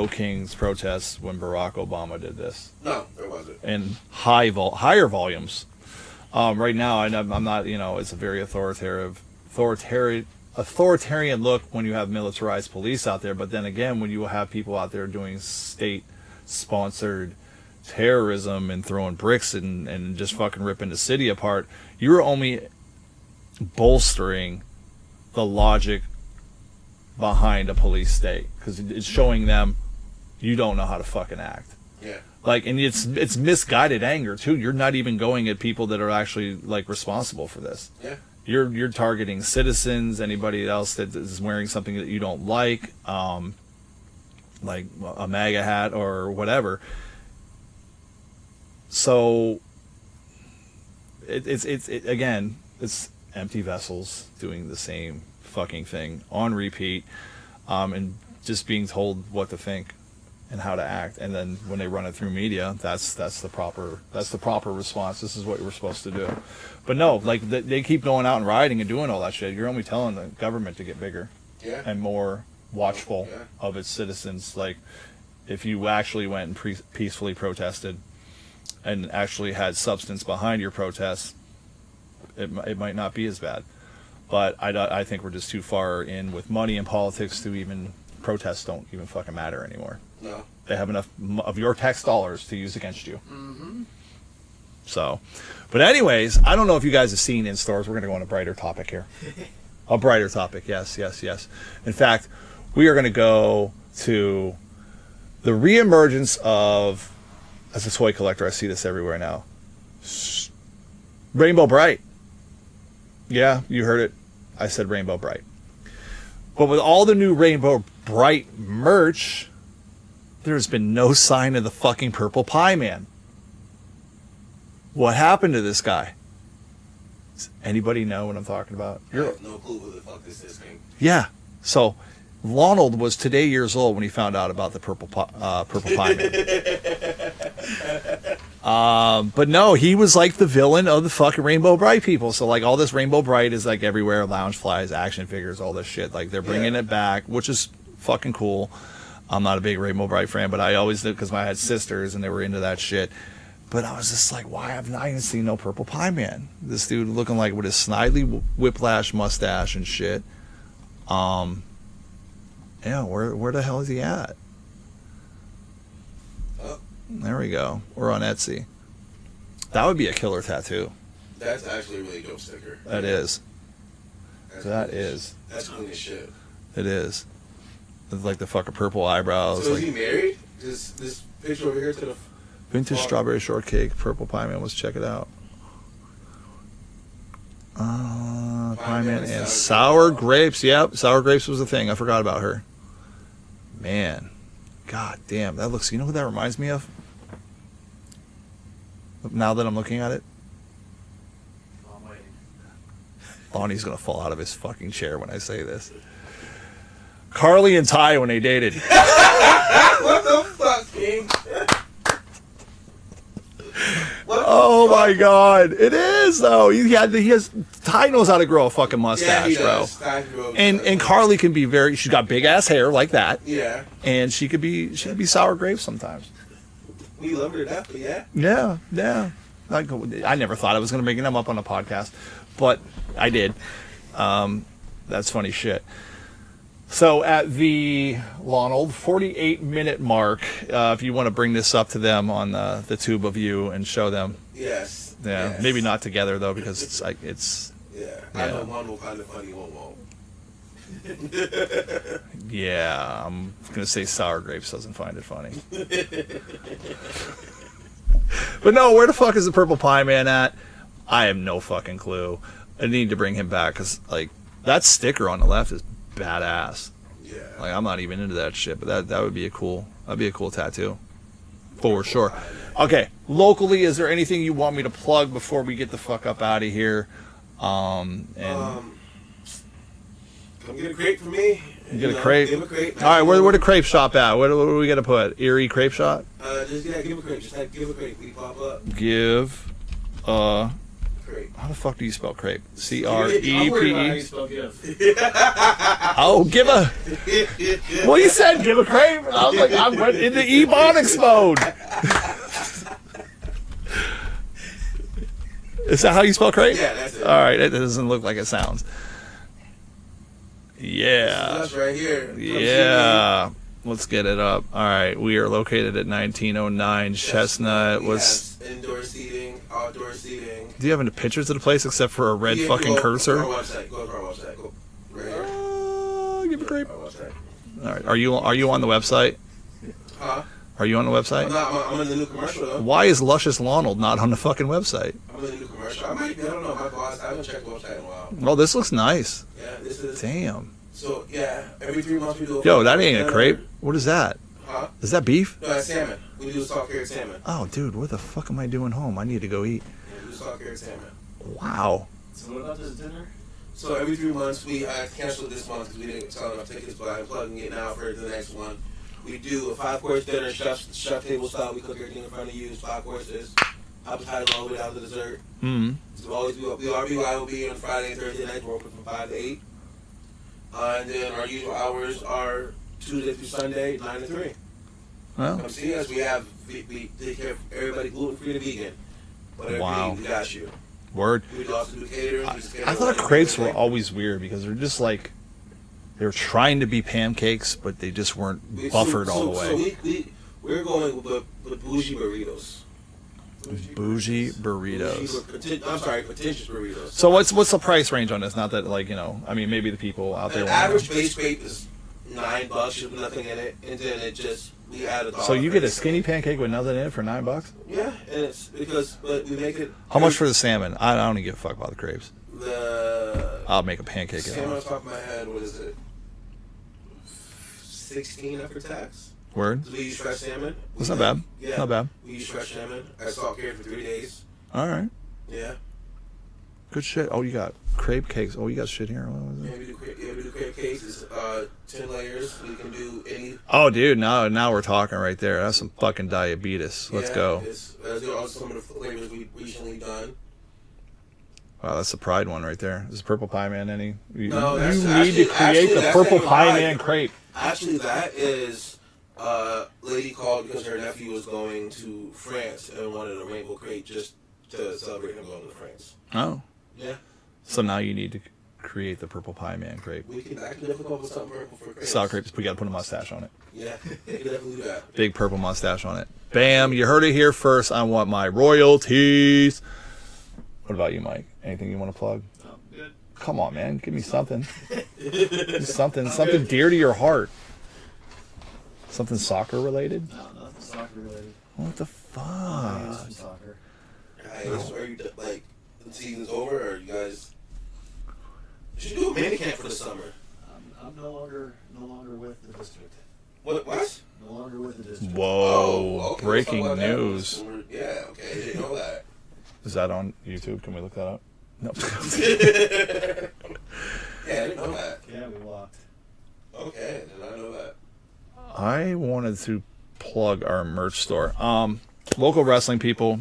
Kings protests when Barack Obama did this. No, there wasn't. And higher volumes. Right now, I'm not, it's a very authoritarian look when you have militarized police out there. But then again, when you have people out there doing state-sponsored terrorism and throwing bricks and just fucking ripping the city apart, you're only bolstering the logic behind a police state, because it's showing them you don't know how to fucking act. Yeah. Like, and it's misguided anger too. You're not even going at people that are actually like responsible for this. Yeah. You're targeting citizens, anybody else that is wearing something that you don't like a MAGA hat or whatever. So it's empty vessels doing the same fucking thing on repeat, and just being told what to think and how to act, and then when they run it through media, that's the proper response. This is what we're supposed to do. But no, like they keep going out and rioting and doing all that shit. You're only telling the government to get bigger and more watchful of its citizens. Like, if you actually went and peacefully protested and actually had substance behind your protests, it might not be as bad. But I think we're just too far in with money and politics to even protests don't even fucking matter anymore. No. They have enough of your tax dollars to use against you. Mm-hmm. So, but anyways, I don't know if you guys have seen in stores. We're going to go on a brighter topic here. A brighter topic, yes. In fact, we are going to go to the reemergence of, as a toy collector, I see this everywhere now, Rainbow Brite. Yeah, you heard it. I said Rainbow Brite. But with all the new Rainbow Brite merch, there's been no sign of the fucking Purple Pie Man. What happened to this guy? Does anybody know what I'm talking about? I have no clue what the fuck this is, man. Yeah. So, Lonald was today years old when he found out about the Purple Pie Man. But no, he was like the villain of the fucking Rainbow Brite people. So like all this Rainbow Brite is like everywhere, Loungeflies, action figures, all this shit. Like they're bringing it back, which is fucking cool. I'm not a big Rainbow Brite fan, but I always did because I had sisters and they were into that shit. But I was just like, why have I even seen no Purple Pie Man? This dude looking like with his snidely whiplash mustache and shit. Yeah, where the hell is he at? There we go. We're on Etsy. That would be a killer tattoo. That's actually a really dope sticker. That is. That's clean as shit. It is. It's like the fucking purple eyebrows. So like, is he married? This picture over here to the vintage strawberry shortcake, Purple Pie Man. Let's check it out. Pie Man and sour grapes. Yep, sour grapes was a thing. I forgot about her. Man, god damn, that looks. You know who that reminds me of? Now that I'm looking at it, Lonnie's gonna fall out of his fucking chair when I say this. Carly and Ty when they dated. What the fuck, King? Oh my god, it is though. He has Ty knows how to grow a fucking mustache, bro. And Carly can be she's got big ass hair like that. Yeah. And she could be sour grapes sometimes. We love her to death, but yeah. Yeah. I never thought I was gonna make them up on a podcast, but I did. That's funny shit. So at the Lonald 48-minute mark, if you want to bring this up to them on the tube of you and show them. Yes. Yeah. Yes. Maybe not together though, because it's like it's. Yeah. I know one will find it funny, one won't. Yeah, I'm gonna say sour grapes doesn't find it funny. But no, where the fuck is the Purple Pie Man at? I have no fucking clue. I need to bring him back because like that sticker on the left is badass. Yeah. Like I'm not even into that shit, but that would be a cool tattoo. For sure. Okay, locally, is there anything you want me to plug before we get the fuck up out of here? Come get a crepe for me. Get a crepe. Give a crepe. All right, where the crepe shop at? What are we gonna put? Erie Crepe Shop? Give a crepe. Just type give a crepe. We pop up. Give a Crepe. how the fuck do you spell crepe? I'm worried about how you CREPE. spell give. Oh, give a. Well, you said give a crepe, and I was like, I'm in the ebonics mode. Is that how you spell crepe? Yeah, that's it. All right, it doesn't look like it sounds. Yeah. That's right here. Come see me. Yeah. Let's get it up. All right, we are located at 1909 Chestnut. We What's? have indoor seating, outdoor seating. Do you have any pictures of the place except for a red You fucking go cursor? to our website. Go to our website. Go right here. Give a crepe. Our website. All right. Are you on the website? Huh? Are you on the website? I'm in the new commercial though. Why is Luscious Lonald not on the fucking website? I'm in the new commercial. I might be. I don't know. My boss. I haven't checked the website in a while. Well, this looks nice. Yeah, this is. Damn. So yeah, every 3 months we do. Yo, that ain't a crepe. What is that? Huh? Is that beef? No, that's salmon. We do salt carrot salmon. Oh, dude, what the fuck am I doing home? I need to go eat. Yeah, we do salt carrot salmon. Wow. So what about this dinner? So every 3 months we canceled this month because we didn't sell enough tickets, but I'm plugging it now for the next one. We do a 5-course dinner, chef table style. We cook everything in front of you. It's 5 courses. Appetizer all the way down to dessert. Mm-hmm. So always we will be on Friday and Thursday nights. We're open from 5 to 8. And then our usual hours are Tuesday through Sunday, 9 to 3. Well, Come see us. We take care of everybody gluten free and vegan. Whatever Wow. you need, we got you. Word. We would also do catering. We just I thought crepes were always weird because they're just like they were trying to be pancakes, but they just weren't buffered all the way. So we're going with bougie burritos. Bougie burritos. I'm sorry, pretentious burritos. So what's the price range on this? Not that like I mean maybe the people out there. An average base grape is $9 with nothing in it, and then we add $1. So you get a skinny pancake with nothing in it for $9? Yeah, and it's but we make it. How much for the salmon? I don't even give a fuck about the crepes. The I'll make a pancake. salmon on top of my head. What is it? 16 after tax. Word. We use fresh salmon. That's not bad. Yeah, Not bad. We use fresh salmon. I salt carried for 3 days. All right. Yeah. Good shit. Oh, you got crepe cakes. Oh, you got shit here. What was it? Yeah, we do crepe cakes. It's 10 layers. We can do any. Oh, dude. Now we're talking right there. That's some fucking diabetes. Let's go. There are also some of the flavors we've recently done. Wow, that's the Pride one right there. Is Purple Pie Man any? You that's need to create the that's Purple not Pie Pride. Man crepe. Actually, that is lady called because her nephew was going to France and wanted a rainbow crepe just to celebrate him going to France. Oh. Yeah. So now you need to create the Purple Pie Man crepe. I can definitely come up with something purple for crepes. Sour crepes. We got to put a mustache on it. Yeah, we can definitely do that. Big purple mustache on it. Bam! You heard it here first. I want my royalties. What about you, Mike? Anything you want to plug? Good. Come on, man. Give me something. something dear to your heart. Something soccer related? No, nothing soccer related. What the fuck? Some soccer. So are you like the season's over, or you guys? You should do a mini camp for the summer. I'm no longer with the district. What? No longer with the district. Whoa! Oh, okay, Breaking let's talk about that. news. Yeah. Okay. I didn't know that. Is that on YouTube? Can we look that up? No. Yeah, I didn't know that. Yeah, we walked. Okay, I did not know that. I wanted to plug our merch store. Local wrestling people,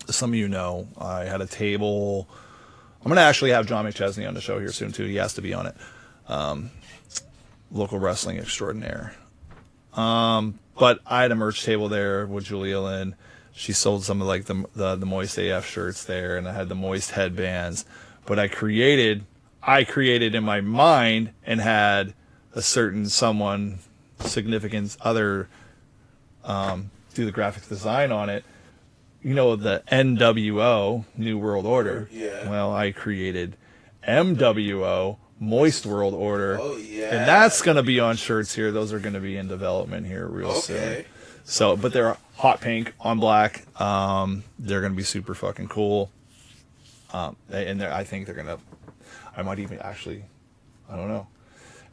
some of you know, I had a table. I'm going to actually have John McChesney on the show here soon, too. He has to be on it. Local wrestling extraordinaire. But I had a merch table there with Julia Lynn. She sold some of like the Moist AF shirts there, and I had the Moist headbands. But I created in my mind and had a certain someone, significant other, do the graphics design on it. You know, the NWO, New World Order. Yeah. Well, I created MWO, Moist World Order. Oh, yeah. And that's going to be on shirts here. Those are going to be in development here real soon. Okay. So, but they're hot pink on black. They're going to be super fucking cool. And I think they're going to, I might even actually, I don't know.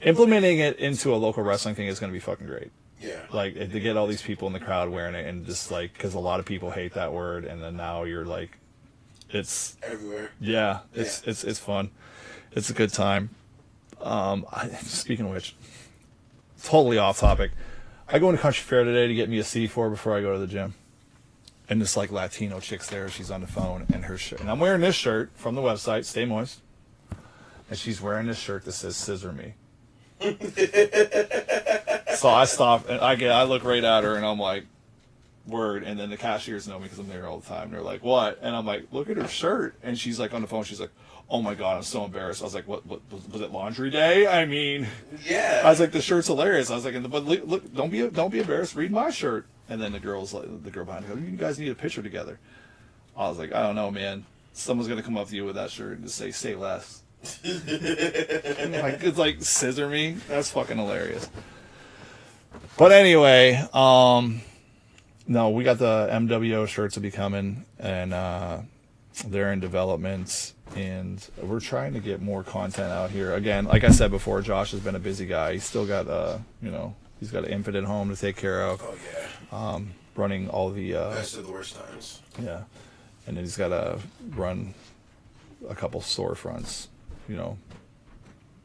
Implementing it into a local wrestling thing is going to be fucking great. Yeah. Like, to get all these people in the crowd wearing it, and just like, because a lot of people hate that word, and then now you're like, it's Everywhere. yeah, it's fun. It's a good time. Speaking of which, totally off topic. I go into Country Fair today to get me a C4 before I go to the gym. And this like Latino chick's there, she's on the phone, and her shirt, and I'm wearing this shirt from the website, Stay Moist. And she's wearing this shirt that says "Scissor Me." So I stop and I look right at her and I'm like, word. And then the cashiers know me because I'm there all the time. They're like, what? And I'm like, look at her shirt. And she's like on the phone. She's like, oh my God, I'm so embarrassed. I was like, what was it laundry day? I mean, Yeah. I was like, the shirt's hilarious. I was like, but look, don't be embarrassed. Read my shirt. And then the girl behind her, you guys need a picture together. I was like, I don't know, man. Someone's gonna come up to you with that shirt and just say less. It's like scissor me. That's fucking hilarious. But anyway, no, we got the MWO shirts to be coming, and they're in development, and we're trying to get more content out here. Again, like I said before, Josh has been a busy guy. He's still got he's got an infant at home to take care of. Oh yeah. Running all the Best of the worst times. yeah, and then he's got to run a couple storefronts,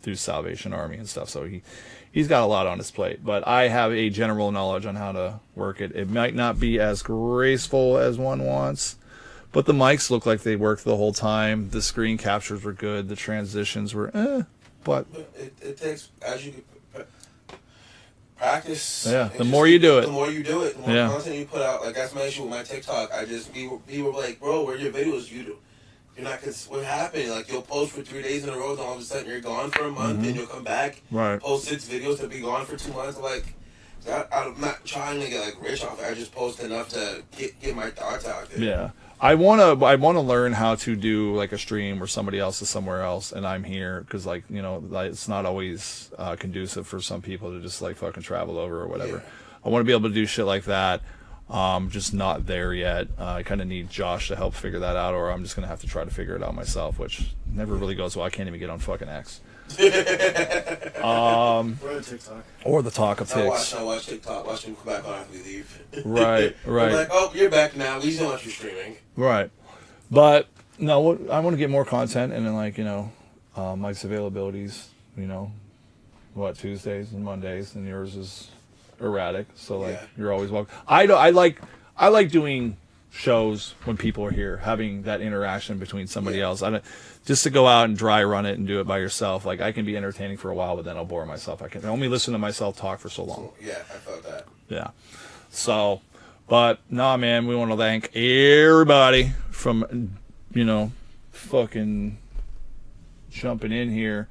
through Salvation Army and stuff. So he's got a lot on his plate. But I have a general knowledge on how to work it. It might not be as graceful as one wants, but the mics look like they worked the whole time. The screen captures were good. The transitions were but It takes, as you practice. Yeah, and the more you do it. The more you do it, the more Yeah. content you put out. Like, that's my issue with my TikTok. People were like, bro, where are your videos? you're not. What happened? Like you'll post for 3 days in a row, and all of a sudden you're gone for a month, and you'll come back, Right. post 6 videos to be gone for 2 months. Like, I'm not trying to get like rich off it. I just post enough to get my thoughts out there. Yeah. I wanna learn how to do like a stream where somebody else is somewhere else and I'm here, because like, you know, like, it's not always conducive for some people to just like fucking travel over or whatever. Yeah. I want to be able to do shit like that. Just not there yet. I kind of need Josh to help figure that out, or I'm just gonna have to try to figure it out myself, which never really goes well. I can't even get on fucking X. Or the TikTok. Or the talk of I Tix. watch TikTok. Watch him come back on after we leave. Right, right. I'm like, oh, you're back now. We don't want you streaming. Right. But no, I want to get more content, and then like, you know, Mike's availabilities, you know, Tuesdays and Mondays, and yours is erratic. So like, Yeah. you're always welcome. I like doing shows when people are here, having that interaction between somebody Yeah. else. Just to go out and dry run it and do it by yourself. Like, I can be entertaining for a while, but then I'll bore myself. I can only listen to myself talk for so long. Yeah, I felt that. Yeah. So, but nah, man, we want to thank everybody from, you know, fucking jumping in here.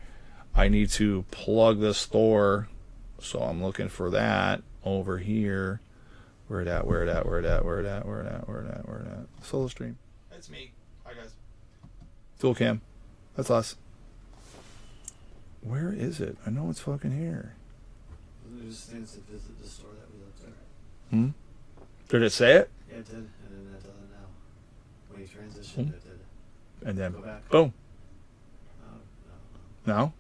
I need to plug the store, so I'm looking for that over here. Where it at? Solo stream. That's me. Hi guys. Dual cam. That's us. Where is it? I know it's fucking here. It just stands to visit the store that was up there. Hmm? Did it say it? Yeah, it did, and then it doesn't now. When you transitioned, it did. And then, Go back. boom. No. No?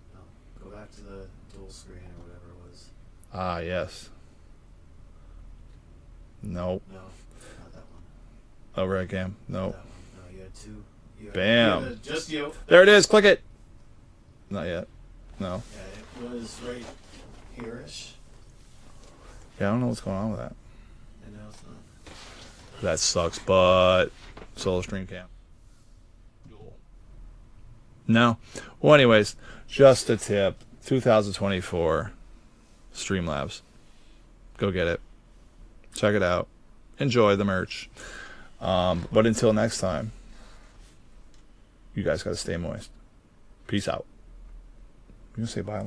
Go back to the dual screen or whatever it was. Ah, yes. Nope. No, not that one. Oh, right cam. Nope. That one. No, you had two. Bam. You had just you. There it is. Click it. Not yet. No. Yeah, it was right here-ish. Yeah, I don't know what's going on with that. And now it's not. That sucks, but solo stream cam. No. Well, anyways, just a tip. 2024 Streamlabs. Go get it. Check it out. Enjoy the merch. But until next time, you guys got to stay moist. Peace out. You gonna say bye?